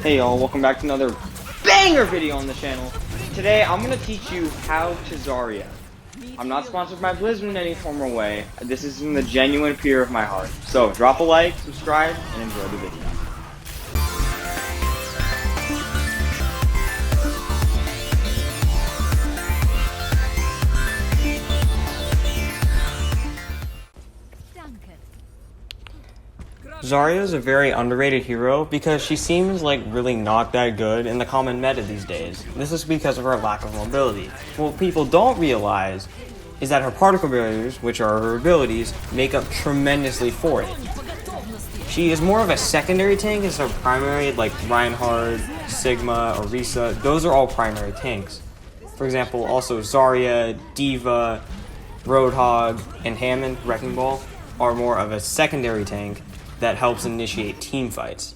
Hey y'all, welcome back to another banger video on the channel. Today I'm going to teach you how to Zarya. I'm not sponsored by Blizzard in any form or way. This is in the genuine pure of my heart. So drop a like, subscribe, and enjoy the video. Zarya is a very underrated hero because she seems like really not that good in the common meta these days. This is because of her lack of mobility. What people don't realize is that her particle barriers, which are her abilities, make up tremendously for it. She is more of a secondary tank as her primary, like Reinhardt, Sigma, Orisa. Those are all primary tanks. For example, also Zarya, D.Va, Roadhog, and Hammond, Wrecking Ball, are more of a secondary tank that helps initiate team fights,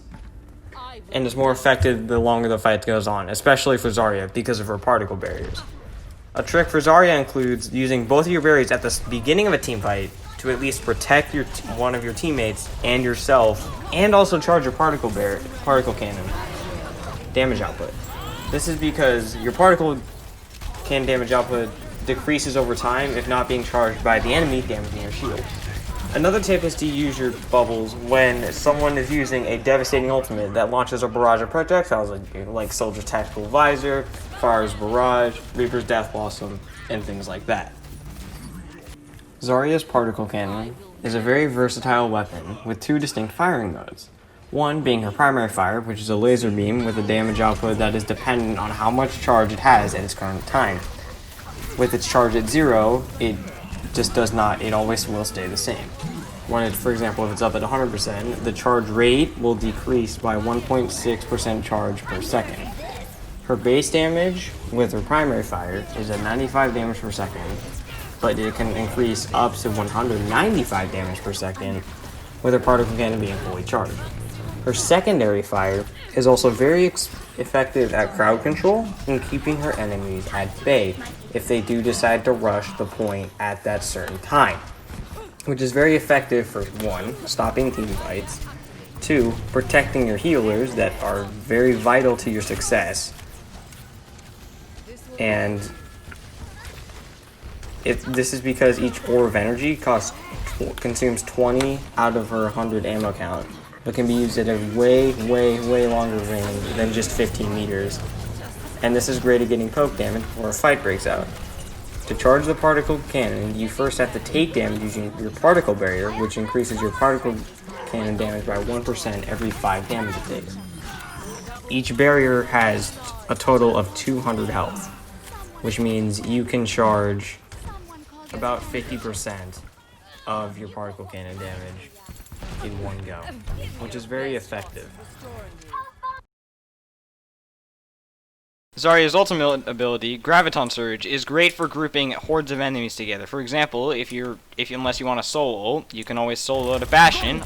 and is more effective the longer the fight goes on, especially for Zarya because of her particle barriers. A trick for Zarya includes using both of your barriers at the beginning of a team fight to at least protect one of your teammates and yourself, and also charge your particle cannon damage output. This is because your particle cannon damage output decreases over time if not being charged by the enemy damaging your shield. Another tip is to use your bubbles when someone is using a devastating ultimate that launches a barrage of projectiles like Soldier's Tactical Visor, Fire's Barrage, Reaper's Death Blossom, and things like that. Zarya's particle cannon is a very versatile weapon with two distinct firing modes. One being her primary fire, which is a laser beam with a damage output that is dependent on how much charge it has at its current time. With its charge at 0, it just does not, it always will stay the same. When for example, if it's up at 100%, the charge rate will decrease by 1.6% charge per second. Her base damage with her primary fire is at 95 damage per second, but it can increase up to 195 damage per second with her particle cannon being fully charged. Her secondary fire is also very effective at crowd control and keeping her enemies at bay if they do decide to rush the point at that certain time, which is very effective for 1, stopping team fights, 2, protecting your healers that are very vital to your success, and this is because each ore of energy consumes 20 out of her 100 ammo count, but can be used at a way longer range than just 15 meters. And this is great at getting poke damage before a fight breaks out. To charge the particle cannon, you first have to take damage using your particle barrier, which increases your particle cannon damage by 1% every 5 damage it takes. Each barrier has a total of 200 health, which means you can charge about 50% of your particle cannon damage in one go, which is very effective. Zarya's ultimate ability, Graviton Surge, is great for grouping hordes of enemies together. For example, unless you want to solo, you can always solo to Bastion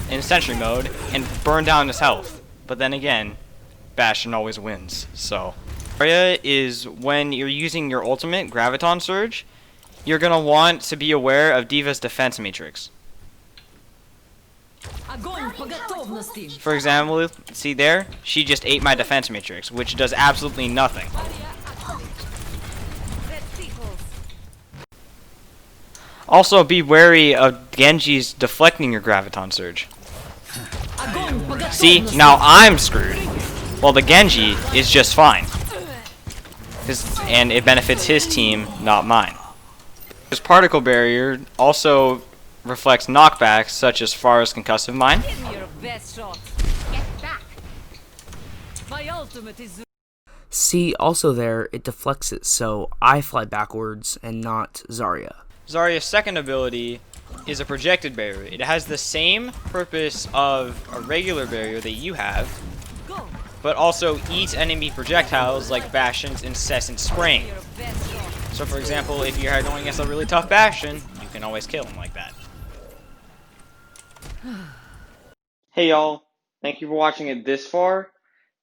in Sentry mode and burn down his health. But then again, Bastion always wins. So, Zarya is when you're using your ultimate, Graviton Surge, you're gonna want to be aware of D.Va's defense matrix. For example, see there? She just ate my defense matrix, which does absolutely nothing. Also, be wary of Genji's deflecting your Graviton Surge. See, now I'm screwed. Well, the Genji is just fine. And it benefits his team, not mine. His particle barrier also reflects knockbacks such as Pharah's concussive mine. See, also there, it deflects it, so I fly backwards and not Zarya. Zarya's second ability is a projected barrier. It has the same purpose of a regular barrier that you have, but also eats enemy projectiles like Bastion's incessant spraying. So for example, if you're going against a really tough Bastion, you can always kill him like that. Hey y'all, thank you for watching it this far.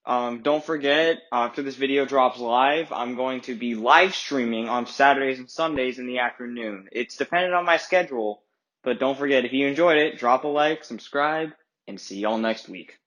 Don't forget, after this video drops live, I'm going to be live streaming on Saturdays and Sundays in the afternoon. It's dependent on my schedule, but don't forget, if you enjoyed it, drop a like, subscribe, and see y'all next week.